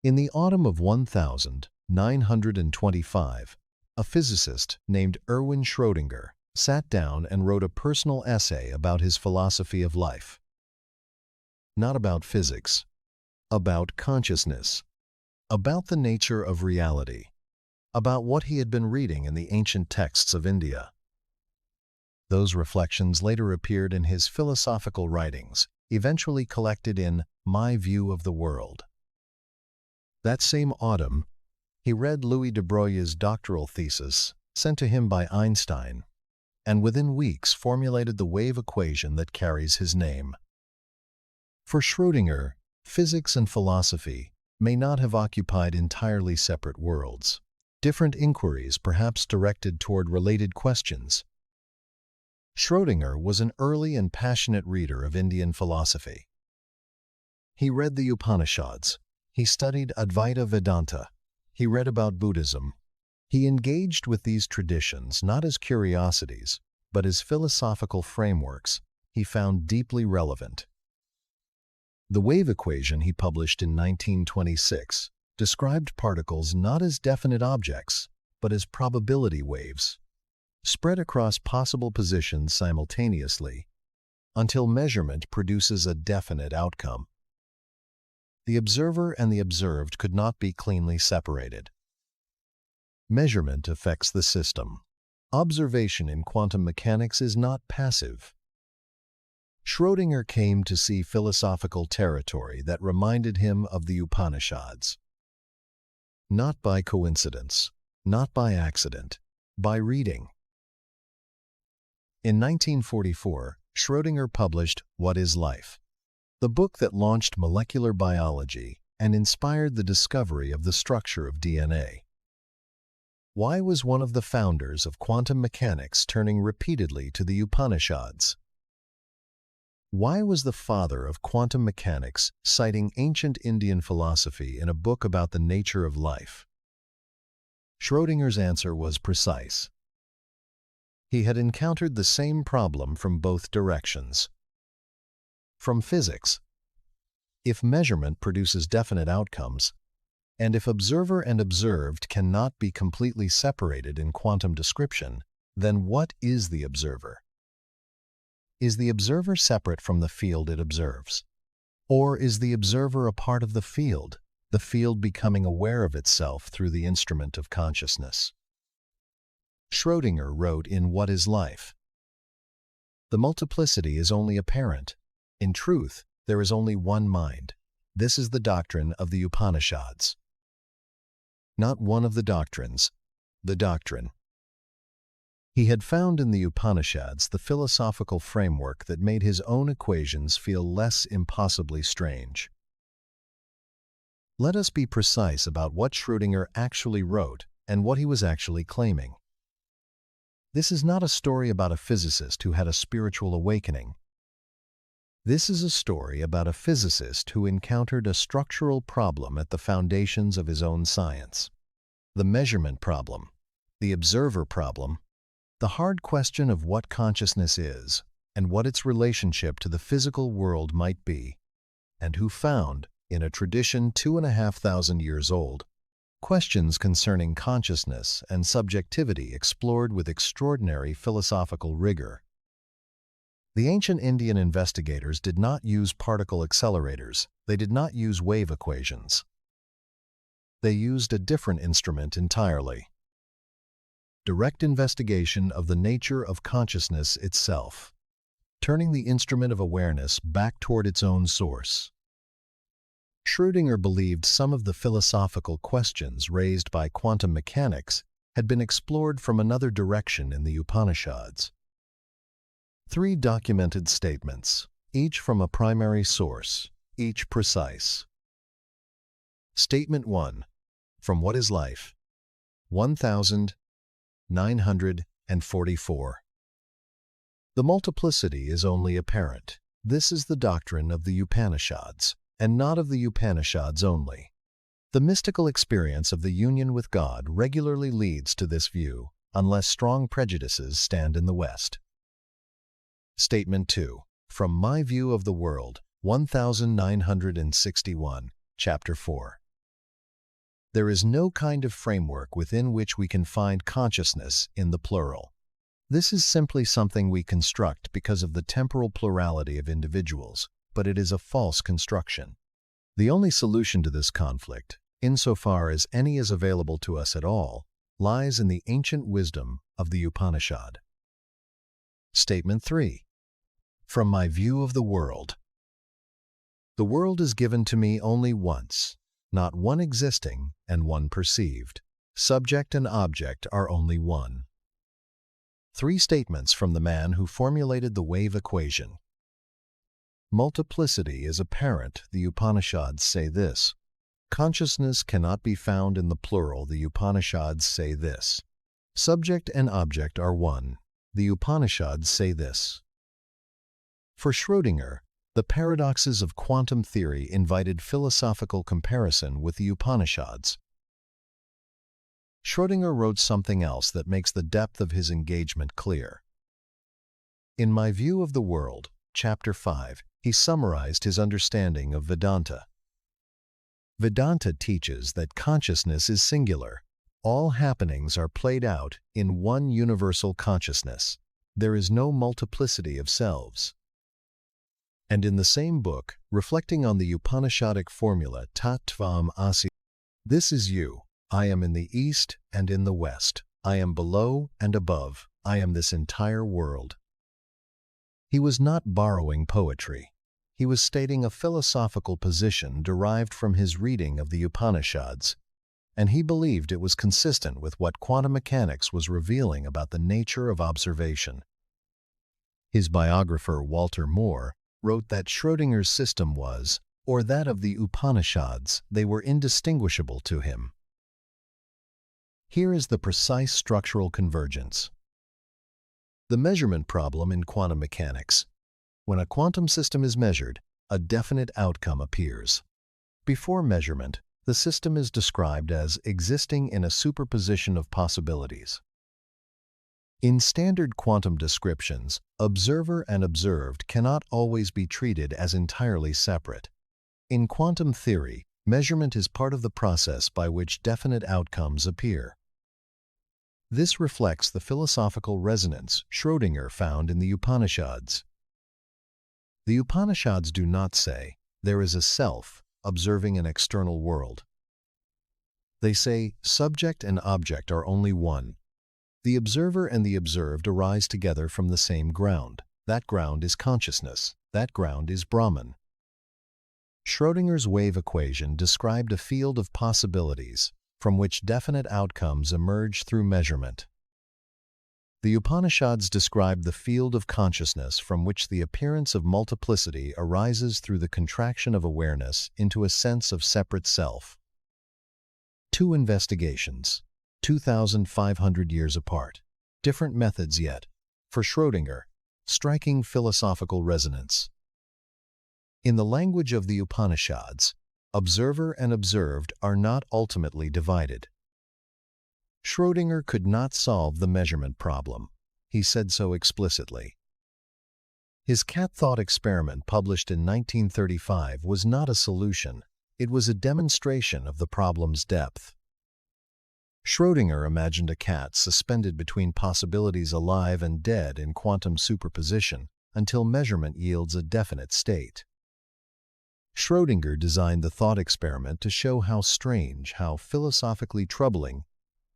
In the autumn of 1925, a physicist named Erwin Schrödinger sat down and wrote a personal essay about his philosophy of life. Not about physics, about consciousness, about the nature of reality, about what he had been reading in the ancient texts of India. Those reflections later appeared in his philosophical writings, eventually collected in My View of the World. That same autumn, he read Louis de Broglie's doctoral thesis, sent to him by Einstein, and within weeks formulated the wave equation that carries his name. For Schrödinger, physics and philosophy may not have occupied entirely separate worlds, different inquiries perhaps directed toward related questions. Schrödinger was an early and passionate reader of Indian philosophy. He read the Upanishads. He studied Advaita Vedanta. He read about Buddhism. He engaged with these traditions not as curiosities, but as philosophical frameworks he found deeply relevant. The wave equation he published in 1926 described particles not as definite objects, but as probability waves, spread across possible positions simultaneously until measurement produces a definite outcome. The observer and the observed could not be cleanly separated. Measurement affects the system. Observation in quantum mechanics is not passive. Schrödinger came to see philosophical territory that reminded him of the Upanishads. Not by coincidence, not by accident, by reading. In 1944, Schrödinger published What is Life?, the book that launched molecular biology and inspired the discovery of the structure of DNA. Why was one of the founders of quantum mechanics turning repeatedly to the Upanishads? Why was the father of quantum mechanics citing ancient Indian philosophy in a book about the nature of life? Schrödinger's answer was precise. He had encountered the same problem from both directions. From physics, if measurement produces definite outcomes, and if observer and observed cannot be completely separated in quantum description, then what is the observer? Is the observer separate from the field it observes? Or is the observer a part of the field becoming aware of itself through the instrument of consciousness? Schrödinger wrote in What is Life? The multiplicity is only apparent. In truth, there is only one mind. This is the doctrine of the Upanishads. Not one of the doctrines, the doctrine. He had found in the Upanishads the philosophical framework that made his own equations feel less impossibly strange. Let us be precise about what Schrödinger actually wrote and what he was actually claiming. This is not a story about a physicist who had a spiritual awakening. This is a story about a physicist who encountered a structural problem at the foundations of his own science. The measurement problem, the observer problem, the hard question of what consciousness is and what its relationship to the physical world might be, and who found, in a tradition 2,500 years old, questions concerning consciousness and subjectivity explored with extraordinary philosophical rigor. The ancient Indian investigators did not use particle accelerators. They did not use wave equations. They used a different instrument entirely. Direct investigation of the nature of consciousness itself, turning the instrument of awareness back toward its own source. Schrödinger believed some of the philosophical questions raised by quantum mechanics had been explored from another direction in the Upanishads. 3 documented statements, each from a primary source, each precise. Statement 1, from What is Life? 1944. The multiplicity is only apparent. This is the doctrine of the Upanishads, and not of the Upanishads only. The mystical experience of the union with God regularly leads to this view, unless strong prejudices stand in the West. Statement 2, from My View of the World, 1961, Chapter 4. There is no kind of framework within which we can find consciousness in the plural. This is simply something we construct because of the temporal plurality of individuals, but it is a false construction. The only solution to this conflict, insofar as any is available to us at all, lies in the ancient wisdom of the Upanishad. Statement 3. From my view of the world. The world is given to me only once, not one existing and one perceived. Subject and object are only one. 3 statements from the man who formulated the wave equation. Multiplicity is apparent, the Upanishads say this. Consciousness cannot be found in the plural, the Upanishads say this. Subject and object are one, the Upanishads say this. For Schrödinger, the paradoxes of quantum theory invited philosophical comparison with the Upanishads. Schrödinger wrote something else that makes the depth of his engagement clear. In My View of the World, Chapter 5, he summarized his understanding of Vedanta. Vedanta teaches that consciousness is singular. All happenings are played out in one universal consciousness. There is no multiplicity of selves. And in the same book, reflecting on the Upanishadic formula Tattvam Asi, this is you. I am in the east and in the west. I am below and above. I am this entire world. He was not borrowing poetry. He was stating a philosophical position derived from his reading of the Upanishads, and he believed it was consistent with what quantum mechanics was revealing about the nature of observation. His biographer, Walter Moore, wrote that Schrödinger's system was, or that of the Upanishads, they were indistinguishable to him. Here is the precise structural convergence. The measurement problem in quantum mechanics. When a quantum system is measured, a definite outcome appears. Before measurement, the system is described as existing in a superposition of possibilities. In standard quantum descriptions, observer and observed cannot always be treated as entirely separate. In quantum theory, measurement is part of the process by which definite outcomes appear. This reflects the philosophical resonance Schrödinger found in the Upanishads. The Upanishads do not say, there is a self observing an external world. They say, subject and object are only one. The observer and the observed arise together from the same ground. That ground is consciousness. That ground is Brahman. Schrödinger's wave equation described a field of possibilities from which definite outcomes emerge through measurement. The Upanishads describe the field of consciousness from which the appearance of multiplicity arises through the contraction of awareness into a sense of separate self. 2 investigations, 2,500 years apart, different methods yet, for Schrödinger, striking philosophical resonance. In the language of the Upanishads, observer and observed are not ultimately divided. Schrödinger could not solve the measurement problem. He said so explicitly. His cat thought experiment published in 1935 was not a solution. It was a demonstration of the problem's depth. Schrödinger imagined a cat suspended between possibilities alive and dead in quantum superposition until measurement yields a definite state. Schrödinger designed the thought experiment to show how strange, how philosophically troubling,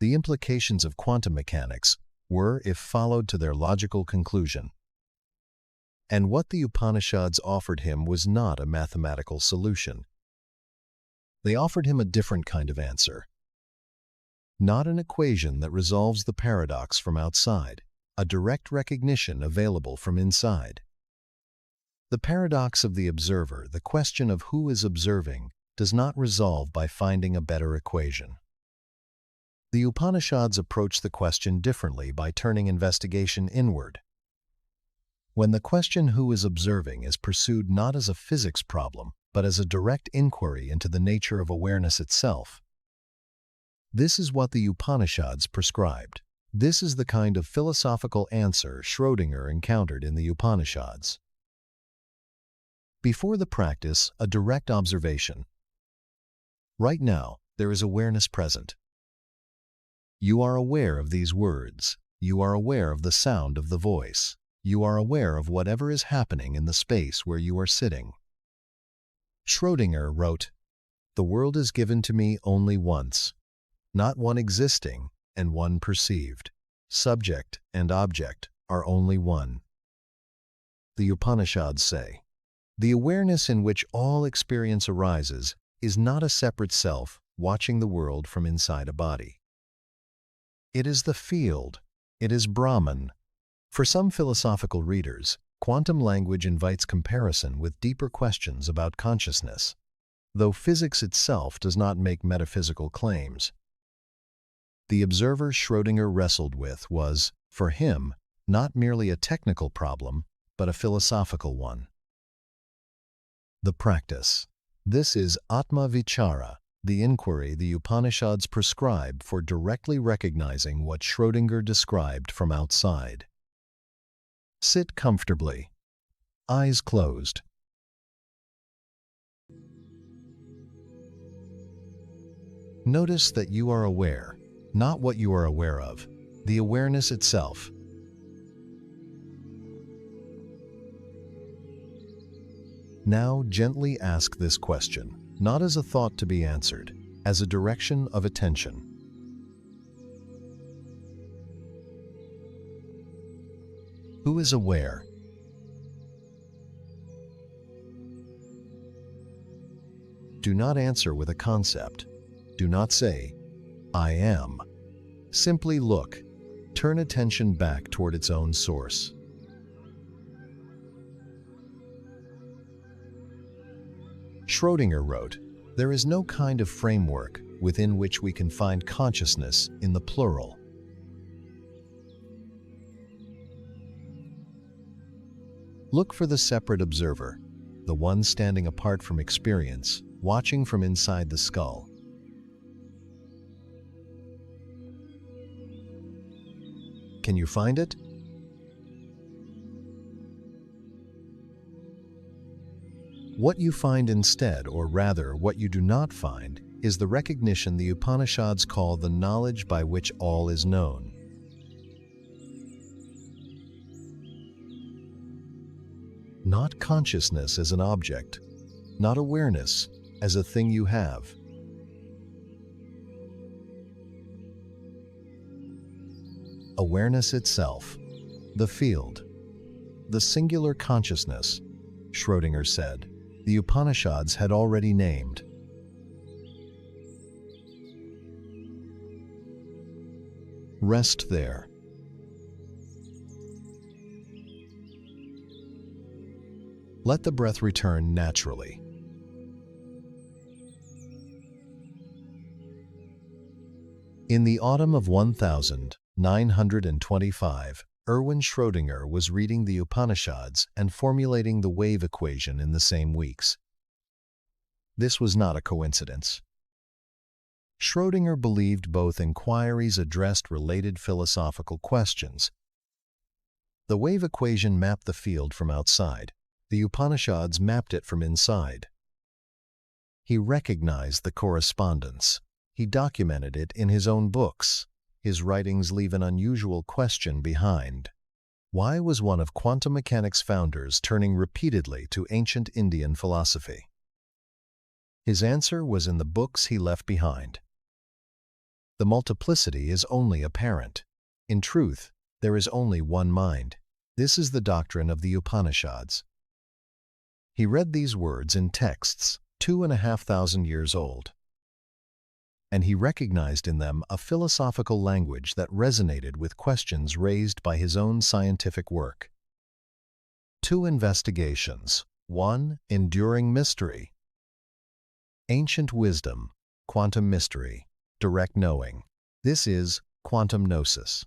the implications of quantum mechanics were if followed to their logical conclusion. And what the Upanishads offered him was not a mathematical solution. They offered him a different kind of answer. Not an equation that resolves the paradox from outside, a direct recognition available from inside. The paradox of the observer, the question of who is observing, does not resolve by finding a better equation. The Upanishads approach the question differently by turning investigation inward. When the question who is observing is pursued not as a physics problem, but as a direct inquiry into the nature of awareness itself, this is what the Upanishads prescribed. This is the kind of philosophical answer Schrödinger encountered in the Upanishads. Before the practice, a direct observation. Right now, there is awareness present. You are aware of these words. You are aware of the sound of the voice. You are aware of whatever is happening in the space where you are sitting. Schrödinger wrote, "The world is given to me only once, not one existing and one perceived. Subject and object are only one." The Upanishads say, "The awareness in which all experience arises is not a separate self watching the world from inside a body. It is the field. It is Brahman." For some philosophical readers, quantum language invites comparison with deeper questions about consciousness, though physics itself does not make metaphysical claims. The observer Schrödinger wrestled with was, for him, not merely a technical problem, but a philosophical one. The practice. This is Atma Vichara, the inquiry the Upanishads prescribe for directly recognizing what Schrödinger described from outside. Sit comfortably, eyes closed. Notice that you are aware, not what you are aware of, the awareness itself. Now gently ask this question, not as a thought to be answered, as a direction of attention. Who is aware? Do not answer with a concept. Do not say, "I am." Simply look. Turn attention back toward its own source. Schrödinger wrote, "There is no kind of framework within which we can find consciousness in the plural." Look for the separate observer, the one standing apart from experience, watching from inside the skull. Can you find it? What you find instead, or rather what you do not find, is the recognition the Upanishads call the knowledge by which all is known. Not consciousness as an object, not awareness as a thing you have. Awareness itself, the field, the singular consciousness, Schrödinger said, the Upanishads had already named. Rest there. Let the breath return naturally. In the autumn of 1925, Erwin Schrödinger was reading the Upanishads and formulating the wave equation in the same weeks. This was not a coincidence. Schrödinger believed both inquiries addressed related philosophical questions. The wave equation mapped the field from outside. The Upanishads mapped it from inside. He recognized the correspondence. He documented it in his own books. His writings leave an unusual question behind. Why was one of quantum mechanics' founders turning repeatedly to ancient Indian philosophy? His answer was in the books he left behind. The multiplicity is only apparent. In truth, there is only one mind. This is the doctrine of the Upanishads. He read these words in texts 2,500 years old, and he recognized in them a philosophical language that resonated with questions raised by his own scientific work. Two investigations. One, enduring mystery. Ancient wisdom, quantum mystery, direct knowing. This is Quantumnosis.